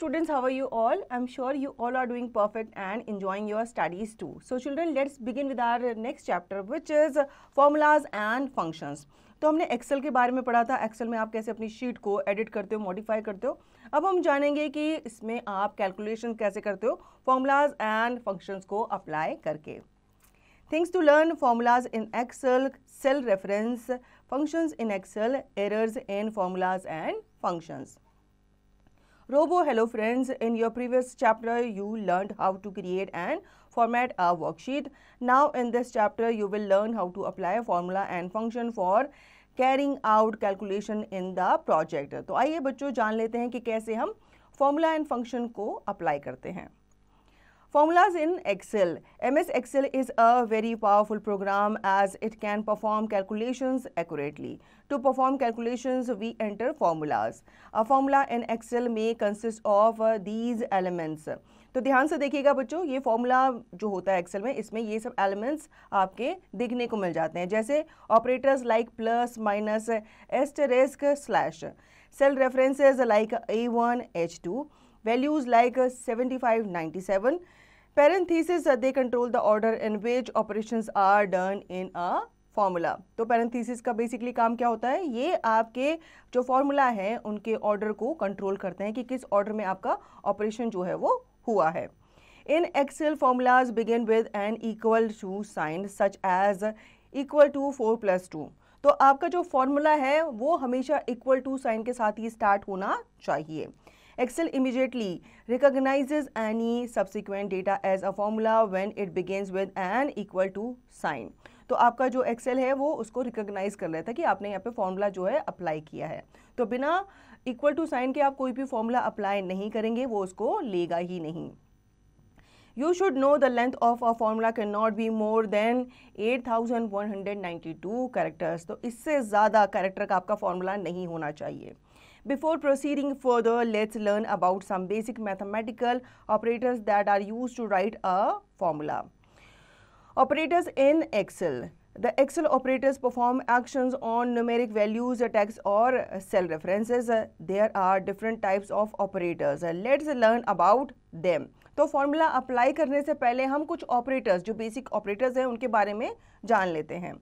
students, how are you all? I'm sure you all are doing perfect and enjoying your studies too. So children, let's begin with our next chapter, which is formulas and functions. तो हमने Excel के बारे में पढ़ा था. Excel में आप कैसे अपनी शीट को एडिट करते हो, मॉडिफाई करते हो. अब हम जानेंगे कि इसमें आप कैलकुलेशन कैसे करते हो फॉर्मूलाज एंड फंक्शंस को अप्लाई करके. Things to learn: formulas in Excel, cell reference, functions in Excel, errors in formulas and functions. Robo, hello friends. In your previous chapter, you learned how to create and format a worksheet. Now in this chapter, you will learn how to apply a formula and function for carrying out calculation in the project. तो आइए बच्चों जान लेते हैं कि कैसे हम formula and function को apply करते हैं. Formulas in Excel. MS Excel is a very powerful program as it can perform calculations accurately. To perform calculations, we enter formulas. A formula in Excel may consist of these elements. तो ध्यान से देखिएगा बच्चों, ये formula जो होता है Excel में, इसमें ये सब एलिमेंट्स आपके देखने को मिल जाते हैं, जैसे operators like plus, minus, asterisk, slash, cell references like A1, H2, values like 75, 97, parentheses they control the order in which operations are done in a formula. तो parentheses का बेसिकली काम क्या होता है, ये आपके जो फॉर्मूला है उनके ऑर्डर को कंट्रोल करते हैं कि किस ऑर्डर में आपका ऑपरेशन जो है वो हुआ है. In Excel, formulas begin with an equal to sign such as equal to 4 plus 2. तो आपका जो फॉर्मूला है वो हमेशा इक्वल टू साइन के साथ ही स्टार्ट होना चाहिए. Excel immediately recognizes any subsequent data as a formula when it begins with an equal to sign. तो आपका जो Excel है वो उसको रिकॉग्नाइज कर लेता है कि आपने यहाँ पे फॉर्मूला जो है अप्लाई किया है. तो बिना इक्वल टू साइन के आप कोई भी फॉर्मूला अप्लाई नहीं करेंगे, वो उसको लेगा ही नहीं. You should know the length of a formula cannot be more than 8192 characters. तो इससे ज़्यादा कैरेक्टर का आपका फॉर्मूला नहीं होना चाहिए. Before proceeding further, let's learn about some basic mathematical operators that are used to write a formula. Operators in Excel. The Excel operators perform actions on numeric values, text or cell references. There are different types of operators. Let's learn about them. तो formula apply करने से पहले हम कुछ operators, जो basic operators हैं, उनके बारे में जान लेते हैं.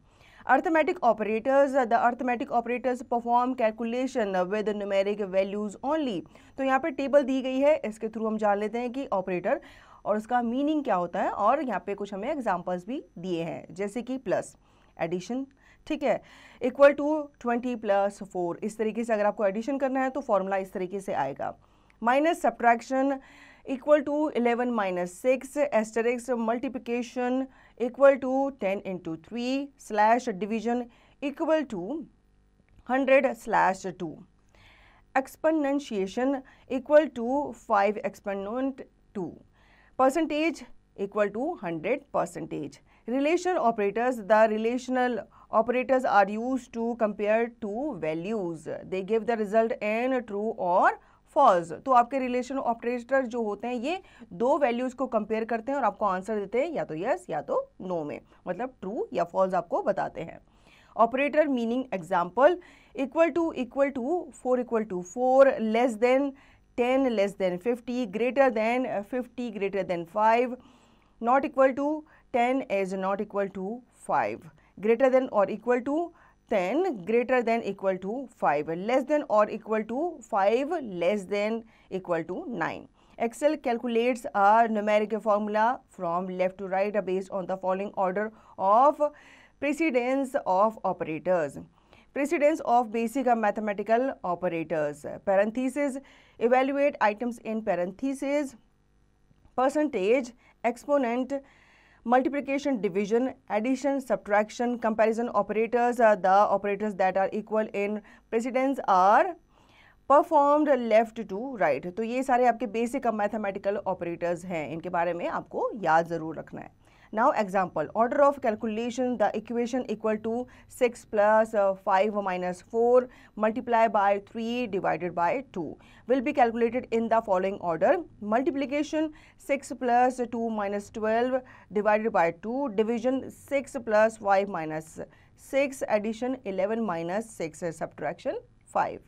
Arithmetic operators. The arithmetic operators perform calculation with numeric values only. तो यहाँ पे टेबल दी गई है, इसके थ्रू हम जान लेते हैं कि ऑपरेटर और उसका मीनिंग क्या होता है, और यहाँ पे कुछ हमें एग्जांपल्स भी दिए हैं, जैसे कि प्लस, एडिशन, ठीक है, इक्वल टू 20 प्लस 4. इस तरीके से अगर आपको एडिशन करना है तो फॉर्मूला इस तरीके से आएगा. Minus, subtraction, equal to 11 minus 6, asterisk, multiplication, equal to 10 into 3, slash, division, equal to 100 slash 2, exponentiation, equal to 5 exponent 2, percentage, equal to 100%. Relation operators. The relational operators are used to compare two values. They give the result in true or false. तो आपके relation operator जो होते हैं ये दो values को compare करते हैं और आपको आंसर देते हैं, या तो यस या तो नो में, मतलब ट्रू या फॉल्स आपको बताते हैं. Operator meaning example, equal to 4 equal to 4, less than 10 less than 50, greater than 50 greater than 5, not equal to 10 is not equal to 5, greater than और equal to 10 greater than equal to 5, less than or equal to 5, less than equal to 9. Excel calculates a numeric formula from left to right based on the following order of precedence of operators. Precedence of basic mathematical operators. Parentheses, evaluate items in parentheses, percentage, exponent, multiplication, division, addition, subtraction, comparison operators. The operators that are equal in precedence are performed left to right. तो ये सारे आपके basic mathematical operators हैं, इनके बारे में आपको याद ज़रूर रखना है. Now example, order of calculation, the equation equal to 6 plus 5 minus 4 multiplied by 3 divided by 2 will be calculated in the following order. Multiplication, 6 plus 2 minus 12 divided by 2, division 6 plus 5 minus 6, addition 11 minus 6, subtraction 5.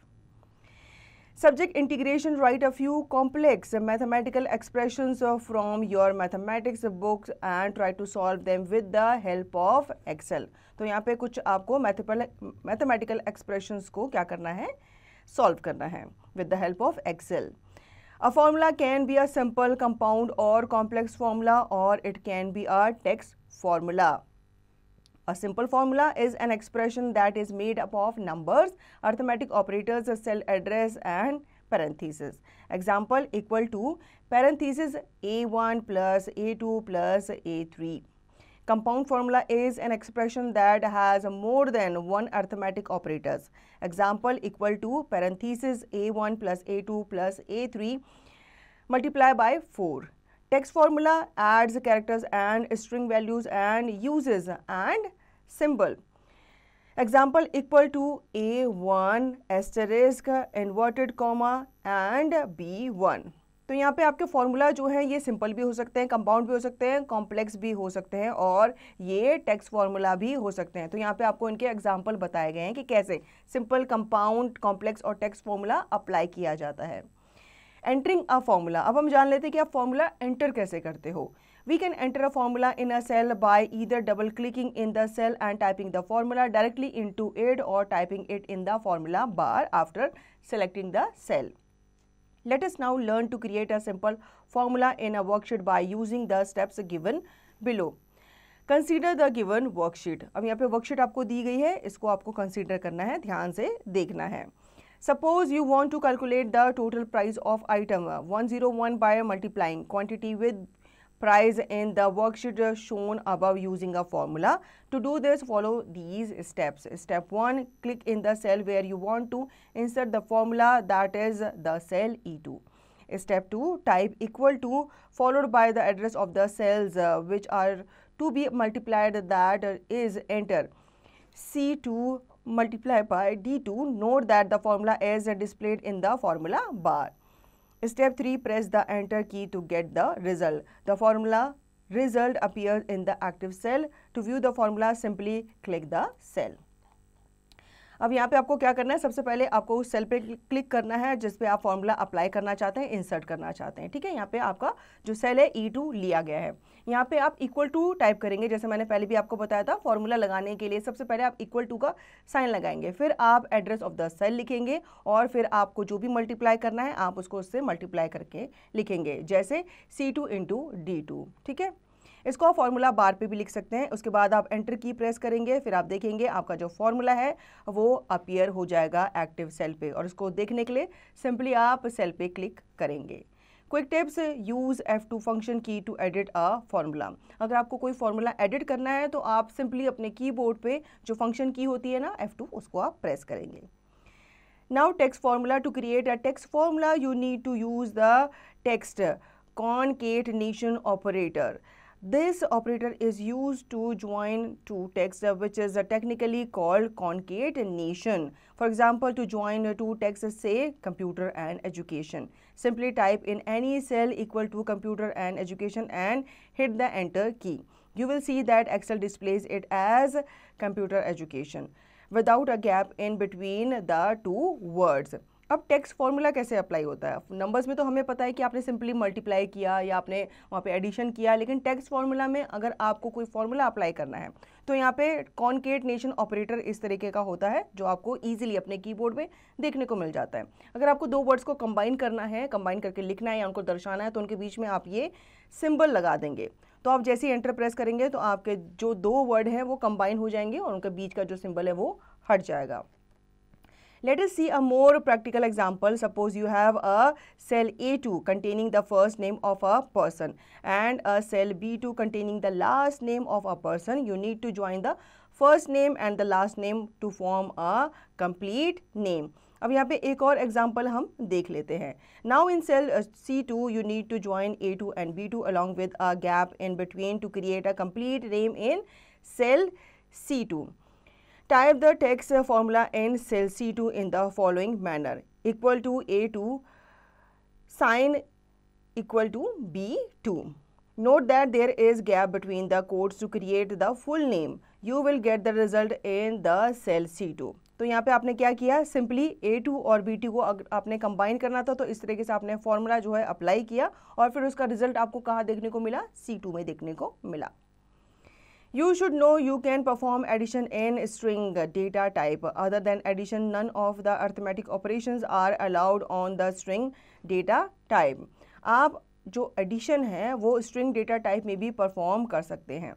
Subject integration, write a few complex mathematical expressions from your mathematics books and try to solve them with the help of Excel. तो यहाँ पे कुछ आपको mathematical expressions को क्या करना है, solve करना है with the help of Excel. A formula can be a simple, compound or complex formula, or it can be a text formula. A simple formula is an expression that is made up of numbers, arithmetic operators, cell address and parentheses. Example, equal to parentheses A1 plus A2 plus A3. Compound formula is an expression that has more than one arithmetic operators. Example, equal to parentheses A1 plus A2 plus A3 multiply by 4. Text formula adds characters and string values and uses and symbol. Example, equal to A1 asterisk inverted comma and B1. तो यहाँ पे आपके formula जो है ये simple भी हो सकते हैं, कंपाउंड भी हो सकते हैं, कॉम्प्लेक्स भी हो सकते हैं और ये टेक्स्ट फॉर्मूला भी हो सकते हैं. तो यहाँ पे आपको इनके एग्जांपल बताए गए हैं कि कैसे सिंपल, कंपाउंड, कॉम्प्लेक्स और टेक्स्ट फॉर्मूला अप्लाई किया जाता है. Entering a formula. अब हम जान लेते हैं कि आप फॉर्मूला एंटर कैसे करते हो. We can enter a formula in a cell by either double clicking in the cell and typing the formula directly into it or typing it in the formula bar after selecting the cell. Let us now learn to create a simple formula in a worksheet by using the steps given below. Consider the given worksheet. अब यहाँ पे worksheet आपको दी गई है, इसको आपको consider करना है, ध्यान से देखना है. Suppose you want to calculate the total price of item 101 by multiplying quantity with price in the worksheet shown above using a formula. To do this, follow these steps. Step 1, click in the cell where you want to insert the formula, that is the cell E2. Step 2, type equal to followed by the address of the cells which are to be multiplied, that is enter C2 multiply by D2. Note that the formula is displayed in the formula bar. Step 3, press the enter key to get the result. The formula result appears in the active cell. To view the formula, simply click the cell. अब यहाँ पे आपको क्या करना है, सबसे पहले आपको उस सेल पे क्लिक करना है जिस पे आप फॉर्मूला अप्लाई करना चाहते हैं, इंसर्ट करना चाहते हैं. ठीक है, यहाँ पे आपका जो सेल है E2 लिया गया है. यहाँ पे आप इक्वल टू टाइप करेंगे, जैसे मैंने पहले भी आपको बताया था. फॉर्मूला लगाने के लिए सबसे पहले आप इक्वल टू का साइन लगाएंगे, फिर आप एड्रेस ऑफ द सेल लिखेंगे और फिर आपको जो भी मल्टीप्लाई करना है आप उसको उससे मल्टीप्लाई करके लिखेंगे, जैसे C2 इंटू D2. ठीक है, इसको आप फॉर्मूला बार पे भी लिख सकते हैं. उसके बाद आप एंटर की प्रेस करेंगे, फिर आप देखेंगे आपका जो फॉर्मूला है वो अपीयर हो जाएगा एक्टिव सेल पे, और इसको देखने के लिए सिंपली आप सेल पे क्लिक करेंगे. Quick tips, use F2 function की टू एडिट अ फॉर्मूला. अगर आपको कोई फॉर्मूला एडिट करना है तो आप सिंपली अपने कीबोर्ड पे जो फंक्शन की होती है ना F2, उसको आप प्रेस करेंगे. Now text formula. To create a text formula you need to use the text concatenation operator. This operator is used to join two texts, which is technically called concatenation. For example, to join two texts, say computer and education, simply type in any cell equal to computer and education and hit the enter key. You will see that Excel displays it as computer education without a gap in between the two words. अब text formula कैसे apply होता है. Numbers में तो हमें पता है कि आपने सिंपली मल्टीप्लाई किया या आपने वहाँ पे एडिशन किया, लेकिन टेक्स्ट फॉर्मूला में अगर आपको कोई फॉर्मूला अप्लाई करना है तो यहाँ पे कॉन्केटनेशन ऑपरेटर इस तरीके का होता है जो आपको इजीली अपने कीबोर्ड में देखने को मिल जाता है. अगर आपको दो वर्ड्स को कंबाइन करना है, कंबाइन करके लिखना है या उनको दर्शाना है, तो उनके बीच में आप ये सिंबल लगा देंगे. तो आप जैसे ही एंटर प्रेस करेंगे तो आपके जो दो वर्ड हैं वो कंबाइन हो जाएंगे और उनके बीच का जो सिंबल है वो हट जाएगा. Let us see a more practical example. Suppose you have a cell A2 containing the first name of a person and a cell B2 containing the last name of a person. You need to join the first name and the last name to form a complete name. अब यहाँ पे एक और example हम देख लेते हैं. Now in cell C2 you need to join A2 and B2 along with a gap in between to create a complete name in cell C2. Type the text formula in cell C2 in the following manner. Equal to A2 sign equal to B2. Note that there is gap between the quotes to create the full name. You will get the result in the cell C2. तो यहाँ पे आपने क्या किया, simply A2 और B2 को आपने combine करना था, तो इस तरीके से आपने फॉर्मूला जो है अप्लाई किया और फिर उसका रिजल्ट आपको कहाँ देखने को मिला, C2 में देखने को मिला। You should know you can perform addition in string data type. Other than addition, none of the arithmetic operations are allowed on the string data type. आप जो addition है वो string data type में भी perform कर सकते हैं।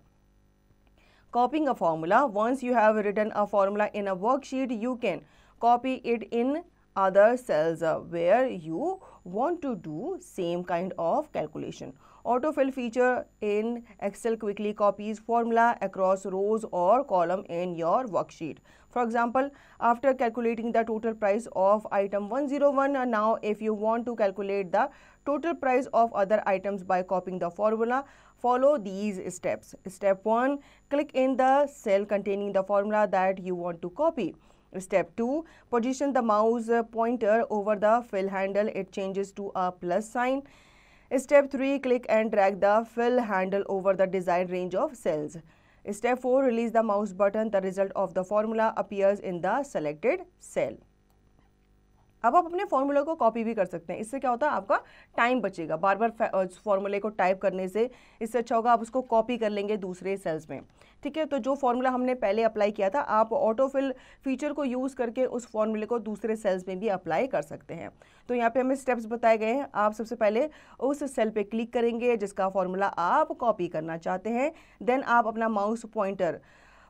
Copying a formula. Once you have written a formula in a worksheet, you can copy it in other cells where you want to do same kind of calculation. Autofill feature in Excel quickly copies formula across rows or column in your worksheet. For example, after calculating the total price of item 101, now if you want to calculate the total price of other items by copying the formula, follow these steps. Step 1, click in the cell containing the formula that you want to copy. Step 2, position the mouse pointer over the fill handle. It changes to a plus sign. Step 3, click and drag the fill handle over the desired range of cells. Step 4, release the mouse button. The result of the formula appears in the selected cell. अब आप अपने formula को copy भी कर सकते हैं। इससे क्या होता है, आपका टाइम बचेगा, बार बार फॉर्मूले को टाइप करने से। इससे अच्छा होगा आप उसको कॉपी कर लेंगे दूसरे सेल्स में, ठीक है। तो जो फॉर्मूला हमने पहले अप्लाई किया था, आप ऑटोफिल फीचर को यूज़ करके उस फॉर्मूले को दूसरे सेल्स में भी अप्लाई कर सकते हैं। तो यहाँ पे हमें स्टेप्स बताए गए हैं। आप सबसे पहले उस सेल पे क्लिक करेंगे जिसका फॉर्मूला आप कॉपी करना चाहते हैं। देन आप अपना माउस पॉइंटर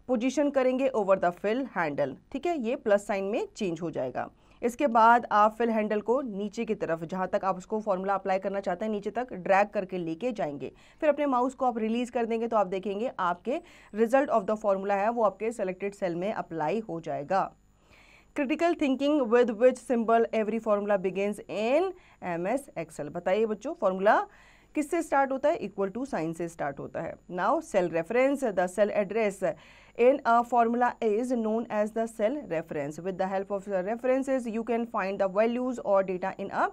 पोजीशन करेंगे ओवर द फिल हैंडल, ठीक है। ये प्लस साइन में चेंज हो जाएगा। इसके बाद आप फिल हैंडल को नीचे की तरफ, जहाँ तक आप उसको फॉर्मूला अप्लाई करना चाहते हैं, नीचे तक ड्रैग करके लेके जाएंगे। फिर अपने माउस को आप रिलीज कर देंगे तो आप देखेंगे आपके रिजल्ट ऑफ द फॉर्मूला है वो आपके सेलेक्टेड सेल में अप्लाई हो जाएगा। Critical thinking with which symbol every formula begins in MS Excel. बताइए बच्चों, फॉर्मूला किससे स्टार्ट होता है, इक्वल टू साइन से स्टार्ट होता है। Now cell reference, the cell address in a formula is known as the cell reference. With the help of the references, you can find the values or data in a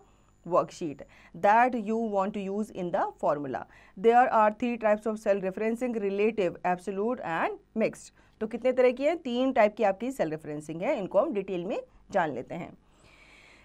worksheet that you want to use in the formula. There are 3 types of cell referencing: relative, absolute and mixed. तो कितने तरह की है, 3 type की आपकी cell referencing है। इनको हम डिटेल में जान लेते हैं।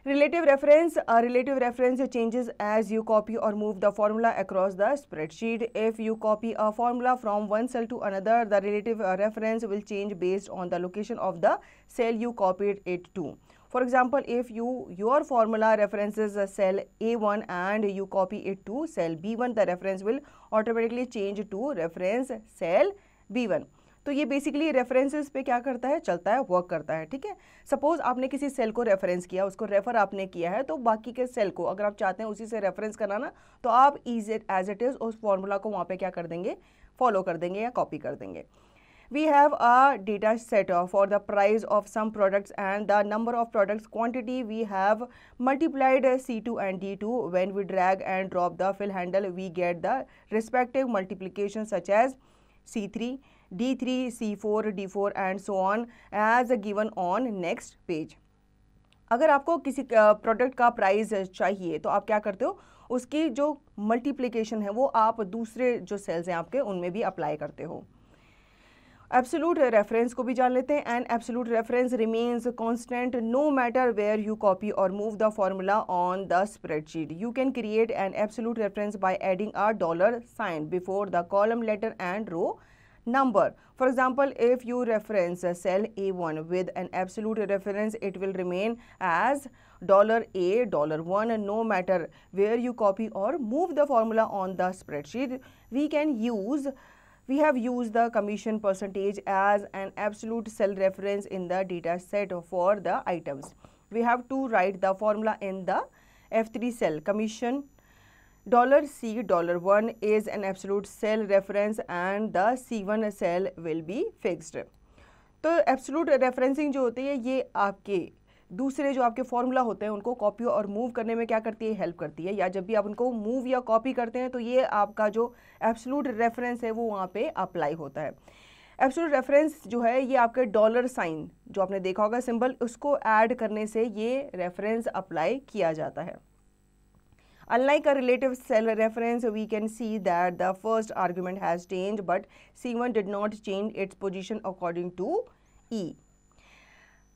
Relative reference. A relative reference changes as you copy or move the formula across the spreadsheet. If you copy a formula from one cell to another, the relative reference will change based on the location of the cell you copied it to. For example, if your formula references cell A1 and you copy it to cell B1, the reference will automatically change to reference cell B1. तो ये basically references पे क्या करता है, चलता है, work करता है, ठीक है। सपोज आपने किसी सेल को रेफरेंस किया, उसको रेफर आपने किया है, तो बाकी के सेल को अगर आप चाहते हैं उसी से रेफरेंस कराना, तो आप एज इट इज़ उस फॉर्मूला को वहाँ पे क्या कर देंगे, फॉलो कर देंगे या कॉपी कर देंगे। We have a data set for the price of some products and the number of products quantity. We have multiplied C2 and D2. When we drag and drop the fill handle, we get the respective multiplication such as C3, D3, C4, D4 and so on as given on next page. अगर आपको किसी product का price चाहिए तो आप क्या करते हो, उसकी जो मल्टीप्लिकेशन है वो आप दूसरे जो सेल्स हैं आपके उनमें भी अप्लाई करते हो। एब्सोल्यूट रेफरेंस को भी जान लेते हैं। And absolute reference remains constant no matter where you copy और move the formula on the spreadsheet. You can create an absolute reference by adding a dollar sign before the column letter and row number. For example, if you reference cell A1 with an absolute reference, it will remain as $A, $1 no matter where you copy or move the formula on the spreadsheet. We have used the commission percentage as an absolute cell reference in the data set for the items. We have to write the formula in the F3 cell. Commission $C, $1 is an absolute cell reference and the C1 cell will be fixed. तो absolute referencing जो होती है ये आपके दूसरे जो आपके formula होते हैं उनको कॉपी और मूव करने में क्या करती है, हेल्प करती है। या जब भी आप उनको मूव या कॉपी करते हैं तो ये आपका जो एब्सोल्यूट रेफरेंस है वो वहाँ पे अप्लाई होता है। एब्सोल्यूट रेफरेंस जो है ये आपके डॉलर साइन जो आपने देखा होगा सिंबल, उसको ऐड करने से ये रेफरेंस अप्लाई किया जाता है। Unlike a relative cell reference, we can see that the first argument has changed, but C1 did not change its position according to E.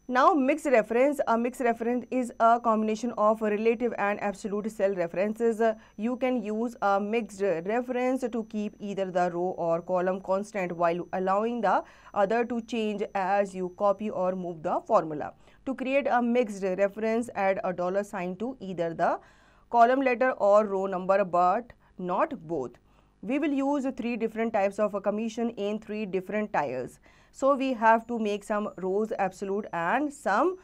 Now mixed reference. A mixed reference is a combination of relative and absolute cell references. You can use a mixed reference to keep either the row or column constant while allowing the other to change as you copy or move the formula. To create a mixed reference, add a $sign to either the column letter or row number, but not both. We will use 3 different types of a commission in 3 different tiers. So we have to make some rows absolute and some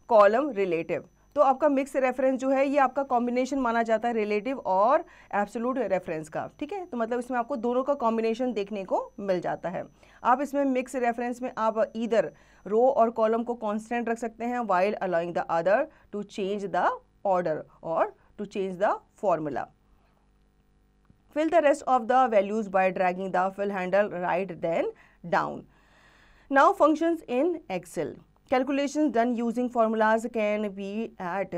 column relative. तो आपका mix reference जो है ये आपका combination माना जाता है relative और एब्सोल्यूट रेफरेंस का, ठीक है। तो मतलब इसमें आपको दोनों का कॉम्बिनेशन देखने को मिल जाता है। आप इसमें मिक्स रेफरेंस में आप इधर रो और कॉलम को कांस्टेंट रख सकते हैं while allowing the other to change the order or to change the formula. Fill the rest of the values by dragging the fill handle right then down. Now functions in Excel. Calculations done using formulas can be at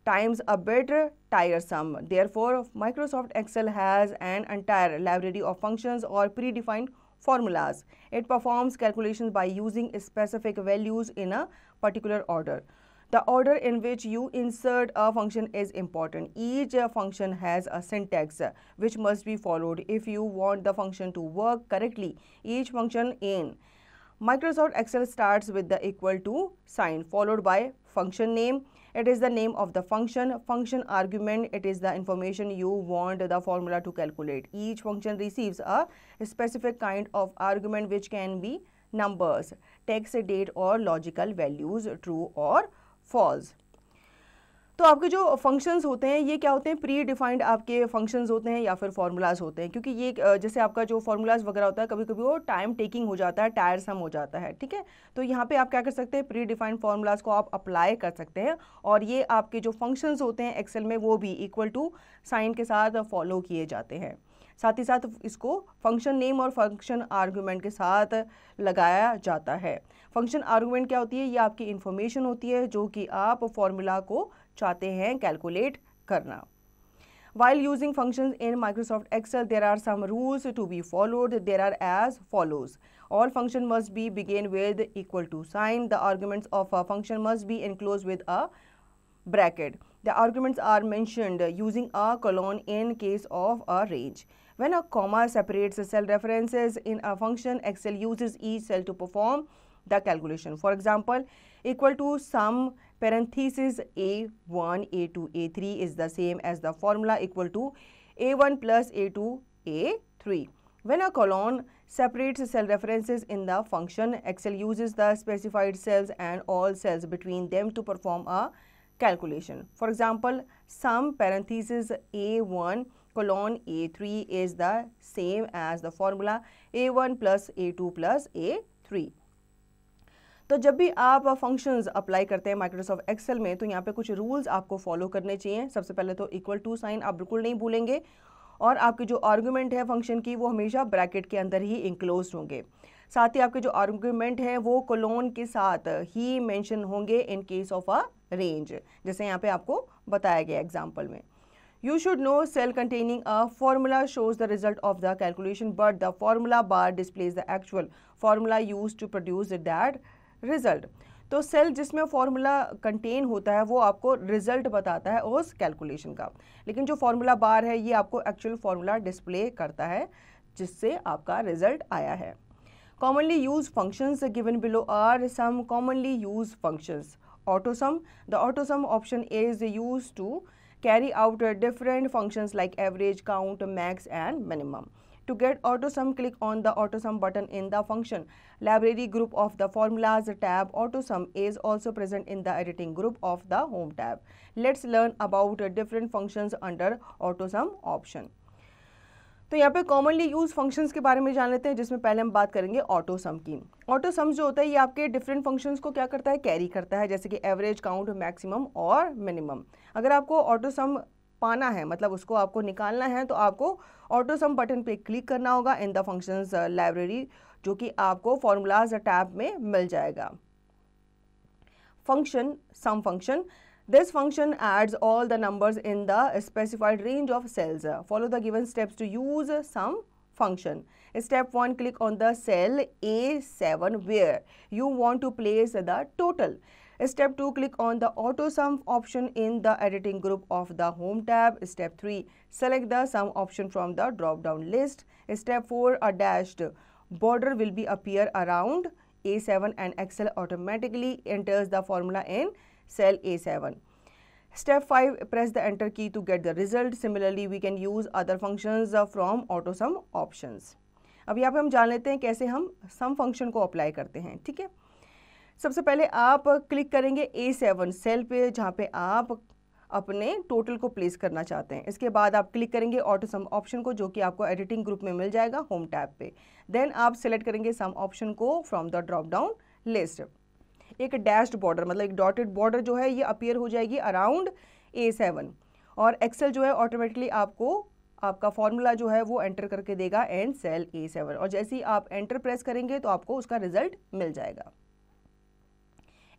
times a bit tiresome. Therefore, Microsoft Excel has an entire library of functions or predefined formulas. It performs calculations by using specific values in a particular order. The order in which you insert a function is important. Each function has a syntax which must be followed if you want the function to work correctly. Each function in Microsoft Excel starts with the equal to sign followed by function name. It is the name of the function. Function argument, it is the information you want the formula to calculate. Each function receives a specific kind of argument which can be numbers, text, date और logical values, true और false. तो आपके जो functions होते हैं ये क्या होते हैं, प्री डिफाइंड आपके फंक्शंस होते हैं या फिर फार्मूलाज होते हैं, क्योंकि ये जैसे आपका जो फार्मूलाज वगैरह होता है कभी कभी वो टाइम टेकिंग हो जाता है, टायरसम हो जाता है, ठीक है। तो यहाँ पे आप क्या कर सकते हैं, प्री डिफाइंड फार्मूलाज को आप अप्लाई कर सकते हैं और ये आपके जो फंक्शंस होते हैं एक्सेल में वो भी इक्वल टू साइन के साथ फॉलो किए जाते हैं। साथ ही साथ इसको फंक्शन नेम और फंक्शन आर्गूमेंट के साथ लगाया जाता है। फंक्शन आर्गूमेंट क्या होती है, ये आपकी इंफॉर्मेशन होती है जो कि आप फॉर्मूला को चाहते हैं कैलकुलेट करना। While using functions in Microsoft Excel, there are some rules to be followed. There are as follows. All function must be begin with equal to sign. The arguments of a function must be enclosed with a bracket. The arguments are mentioned using a colon in case of a range. When a comma separates cell references in a function, Excel uses each cell to perform the calculation. For example, equal to sum parenthesis A1, A2, A3 is the same as the formula equal to A1 plus A2, A3. When a colon separates cell references in the function, Excel uses the specified cells and all cells between them to perform a calculation. For example, sum parenthesis A1 colon A3 is the same as the formula A1 plus A2 plus A3. तो जब भी आप functions apply करते हैं Microsoft Excel में तो यहाँ पे कुछ रूल्स आपको फॉलो करने चाहिए। सबसे पहले तो इक्वल टू साइन आप बिल्कुल नहीं भूलेंगे और आपके जो आर्गुमेंट है फंक्शन की वो हमेशा ब्रैकेट के अंदर ही इंक्लोज होंगे। साथ ही आपके जो आर्गुमेंट है वो कोलोन के साथ ही मेंशन होंगे in case of a range, जैसे यहाँ पे आपको बताया गया एग्जाम्पल में। You should know cell containing a formula shows the result of the calculation, but the formula bar displays the actual formula used to produce that result. तो cell जिसमें formula contain होता है वो आपको रिजल्ट बताता है उस कैलकुलेशन का, लेकिन जो फॉर्मूला बार है ये आपको एक्चुअल फॉर्मूला डिस्प्ले करता है जिससे आपका रिजल्ट आया है। Commonly used functions given below are some commonly used functions. AutoSum. The AutoSum option is used to carry out different functions like average, count, max and minimum. To get AutoSum, click on the AutoSum button in the function library group of the formulas tab. AutoSum is also present in the editing group of the home tab. Let's learn about different functions under AutoSum option. तो यहाँ पे commonly use functions के बारे में जान लेते हैं, जिसमें पहले हम बात करेंगे ऑटोसम की। ऑटोसम जो होता है ये आपके डिफरेंट फंक्शंस को क्या करता है, कैरी करता है, जैसे कि एवरेज, काउंट, मैक्सिमम और मिनिमम। अगर आपको ऑटोसम पाना है मतलब उसको आपको निकालना है तो आपको ऑटोसम बटन पे क्लिक करना होगा इन द फंक्शंस लाइब्रेरी, जो कि आपको फॉर्मूलाज टैब में मिल जाएगा। Function, sum function. This function adds all the numbers in the specified range of cells. Follow the given steps to use sum function. Step 1, click on the cell A7 where you want to place the total. Step 2, click on the auto sum option in the editing group of the home tab. Step 3, select the sum option from the drop down list. Step 4, a dashed border will be appear around A7 and Excel automatically enters the formula in cell A7. Step 5, press the enter key to get the result. Similarly, we can use other functions from auto sum options. अब यहाँ पे हम जान लेते हैं कैसे हम सम function को अप्लाई करते हैं, ठीक है। सबसे पहले आप क्लिक करेंगे A7 सेल पे जहाँ पे आप अपने टोटल को प्लेस करना चाहते हैं। इसके बाद आप क्लिक करेंगे ऑटो सम ऑप्शन को, जो कि आपको एडिटिंग ग्रुप में मिल जाएगा होम टैब पे। देन आप सिलेक्ट करेंगे सम ऑप्शन को from the drop down list. एक डैश्ड बॉर्डर मतलब एक डॉटेड बॉर्डर जो है ये अपीयर हो जाएगी अराउंड A7 और एक्सेल जो है ऑटोमेटिकली आपको आपका फॉर्मूला जो है वो एंटर करके देगा इन सेल A7 और जैसे ही आप एंटर प्रेस करेंगे तो आपको उसका रिजल्ट मिल जाएगा।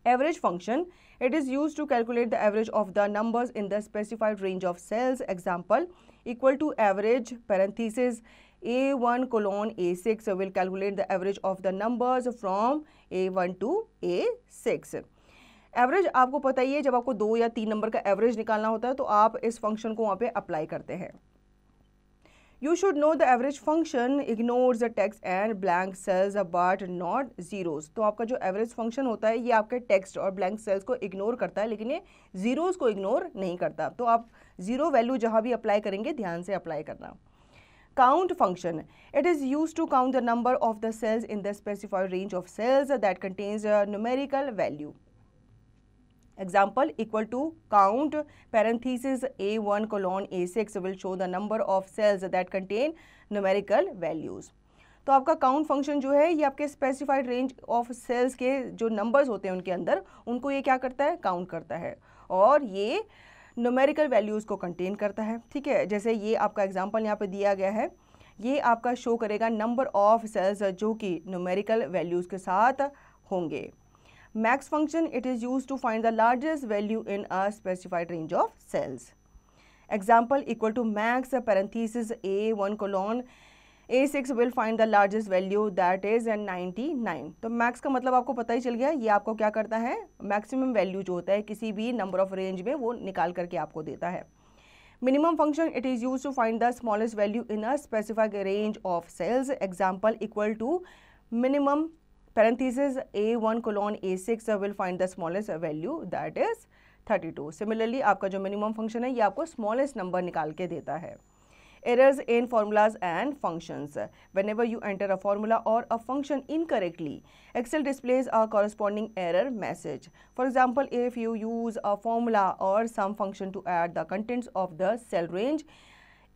Average function, it is used to calculate the average of the numbers in the specified range of cells. Example, equal to average parenthesis A1 colon A6 will calculate the average of the numbers from A1 to A6. Average आपको पता ही है, जब आपको 2 या 3 number का average निकालना होता है तो आप इस फंक्शन को वहाँ पे अप्लाई करते हैं। You should know the average function ignores the text and blank cells but not zeros. तो आपका जो एवरेज फंक्शन होता है ये आपके टेक्स्ट और ब्लैंक सेल्स को इग्नोर करता है, लेकिन ये जीरोस को इग्नोर नहीं करता। तो आप जीरो वैल्यू जहाँ भी अप्लाई करेंगे ध्यान से अप्लाई करना। Count function, it is used to count the number of the cells in the specified range of cells that contains a numerical value. Example, equal to count parenthesis A1 colon A6 will show the number of cells that contain numerical values. तो आपका count function जो है ये आपके specified range of sales के जो numbers होते हैं उनके अंदर उनको ये क्या करता है, काउंट करता है और ये न्यूमेरिकल वैल्यूज़ को कंटेन करता है, ठीक है। जैसे ये आपका एग्जांपल यहाँ पे दिया गया है, ये आपका शो करेगा नंबर ऑफ सेल्स जो कि न्यूमेरिकल वैल्यूज़ के साथ होंगे। Max function, it is used to find the largest value in a specified range of cells. Example, equal to max parenthesis A1 colon A6 will find the largest value that is 99. तो max का मतलब आपको पता ही चल गया, ये आपको क्या करता है, मैक्सिमम वैल्यू जो होता है किसी भी नंबर ऑफ रेंज में वो निकाल करके आपको देता है। Minimum function, it is used to find the smallest value in a specific range of cells. Example, equal to minimum parenthesis A1 colon A6 will find the smallest value that is 32. Similarly, आपका जो minimum function है ये आपको smallest number निकाल के देता है। Errors in formulas and functions. Whenever you enter a formula or a function incorrectly, Excel displays a corresponding error message. For example, if you use a formula or some function to add the contents of the cell range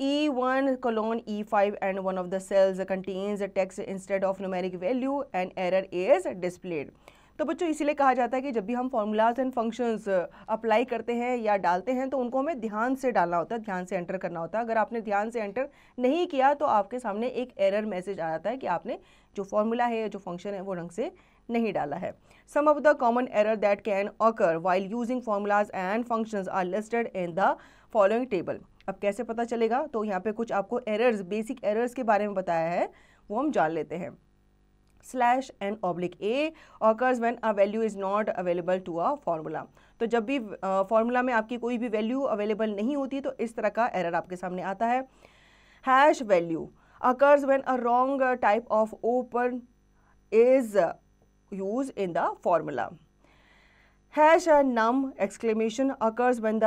E1 colon E5 and one of the cells contains text instead of numeric value, an error is displayed. तो बच्चों इसीलिए कहा जाता है कि जब भी हम फॉर्मूलाज एंड फंक्शंस अप्लाई करते हैं या डालते हैं तो उनको हमें ध्यान से डालना होता है, ध्यान से एंटर करना होता है। अगर आपने ध्यान से एंटर नहीं किया तो आपके सामने एक एरर मैसेज आ जाता है कि आपने जो फॉर्मूला है, जो फंक्शन है वो ढंग से नहीं डाला है। Some of the common error that can occur while using formulas and functions are listed in the following table. अब कैसे पता चलेगा, तो यहाँ पे कुछ आपको एरर्स, बेसिक एरर्स के बारे में बताया है, वो हम जान लेते हैं। /n/a occurs when a value is not available to a formula. तो जब भी फॉर्मूला में आपकी कोई भी वैल्यू अवेलेबल नहीं होती तो इस तरह का एरर आपके सामने आता है। #value occurs when a wrong type of open is used in the formula. #num exclamation occurs when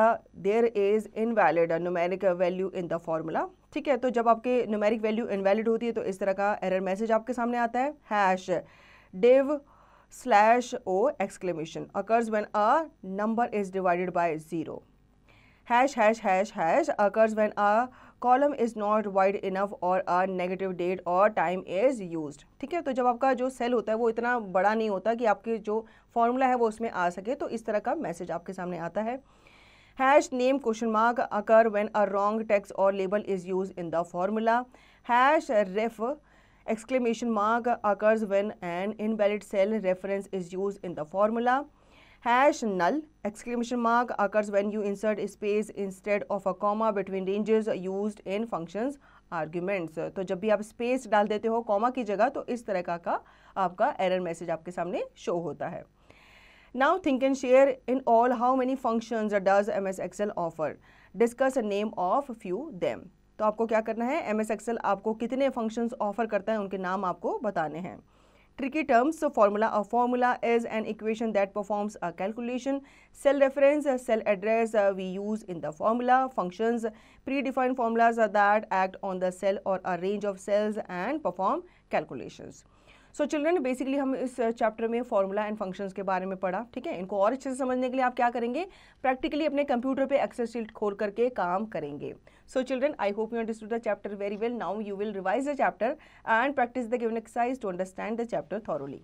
there is invalid numeric value in the formula. ठीक है, तो जब आपके न्यूमेरिक वैल्यू इनवैलिड होती है तो इस तरह का एरर मैसेज आपके सामने आता है। #div/o exclamation occurs when a number is divided by 0. ### occurs when a column is not wide enough or a negative date or time is used. ठीक है, तो जब आपका जो सेल होता है वो इतना बड़ा नहीं होता कि आपके जो फॉर्मूला है वो उसमें आ सके, तो इस तरह का मैसेज आपके सामने आता है। #name occur when a wrong text or label is used in the formula. #ref occurs when an invalid cell reference is used in the formula. #null occurs when you insert a space instead of a comma between ranges used in functions arguments. तो जब भी आप space डाल देते हो comma की जगह तो इस तरह का आपका एरर मैसेज आपके सामने शो होता है। Now think and share in all how many functions does MS Excel offer. Discuss a name of few them. तो आपको क्या करना है, MS Excel आपको कितने functions offer करता है उनके नाम आपको बताने हैं. Tricky terms. So formula. A formula is an equation that performs a calculation. Cell reference, cell address we use in the formula. Functions, predefined formulas that act on the cell or a range of cells and perform calculations. So children basically हम इस chapter में formula and functions के बारे में पढ़ा. ठीक है, इनको और अच्छे से समझने के लिए आप क्या करेंगे, प्रैक्टिकली अपने कंप्यूटर पे एक्सेल शीट खोल करके काम करेंगे. So children, I hope you understood the chapter very well. Now you will revise the chapter and practice the given exercise to understand the chapter thoroughly.